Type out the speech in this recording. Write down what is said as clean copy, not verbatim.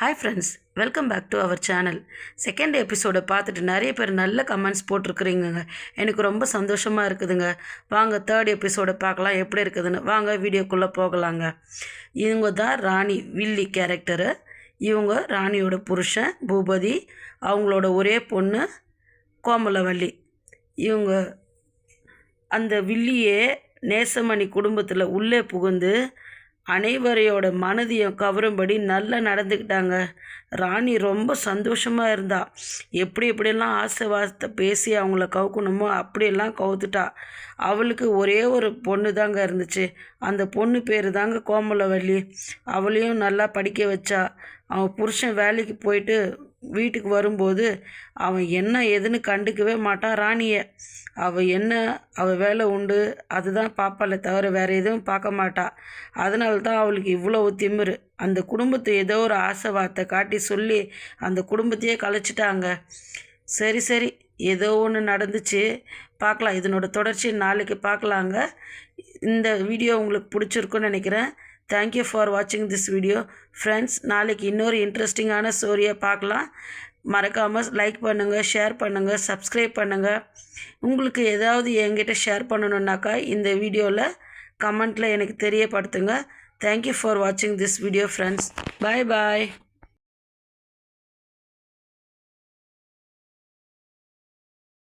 Hi friends, welcome back to our channel. Second எபிசோடை பார்த்துட்டு நிறைய பேர் நல்ல கமெண்ட்ஸ் போட்டிருக்குறீங்க. எனக்கு ரொம்ப சந்தோஷமாக இருக்குதுங்க. வாங்க தேர்ட் எபிசோடை பார்க்கலாம் எப்படி இருக்குதுன்னு. வாங்க வீடியோக்குள்ளே போகலாங்க. இவங்க தான் ராணி, வில்லி கேரக்டரு. இவங்க ராணியோட புருஷன் பூபதி, அவங்களோட ஒரே பொண்ணு கோமலவல்லி. இவங்க அந்த வில்லியே நேசமணி குடும்பத்தில் உள்ளே புகுந்து அனைவரையோட மனதையும் கவரும்படி நல்லா நடந்துக்கிட்டாங்க. ராணி ரொம்ப சந்தோஷமாக இருந்தா. எப்படியெல்லாம் ஆசை வார்த்தை பேசி அவங்கள கவுக்கணுமோ அப்படியெல்லாம் கவுத்துட்டா. அவளுக்கு ஒரே ஒரு பொண்ணு தாங்க இருந்துச்சு. அந்த பொண்ணு பேர் தாங்க கோமலவல்லி. அவளையும் நல்லா படிக்க வச்சா. அவன் புருஷன் வேலைக்கு போயிட்டு வீட்டுக்கு வரும்போது அவன் என்ன ஏதுன்னு கண்டுக்கவே மாட்டான் ராணியை. அவள் வேலை உண்டு அதுதான் பார்ப்பாளே தவிர வேறு எதுவும் பார்க்க மாட்டா. அதனால தான் அவளுக்கு இவ்வளோ திமிரு. அந்த குடும்பத்தை ஏதோ ஒரு ஆசை வார்த்தை காட்டி சொல்லி அந்த குடும்பத்தையே கலைச்சிட்டாங்க. சரி ஏதோ ஒன்று நடந்துச்சு, பார்க்கலாம். இதனோட தொடர்ச்சி நாளைக்கு பார்க்கலாங்க. இந்த வீடியோ உங்களுக்கு பிடிச்சிருக்குன்னு நினைக்கிறேன். தேங்க்யூ ஃபார் வாட்சிங் திஸ் வீடியோ ஃப்ரெண்ட்ஸ். நாளைக்கு இன்னொரு இன்ட்ரெஸ்டிங்கான ஸ்டோரியை பார்க்கலாம். மறக்காமல் லைக் பண்ணுங்கள், ஷேர் பண்ணுங்கள், சப்ஸ்கிரைப் பண்ணுங்கள். உங்களுக்கு ஏதாவது என்கிட்ட ஷேர் பண்ணணுன்னாக்கா இந்த வீடியோவில் கமெண்ட்டில் எனக்கு தெரியப்படுத்துங்க. தேங்க்யூ ஃபார் வாட்சிங் திஸ் வீடியோ ஃப்ரெண்ட்ஸ். பாய்.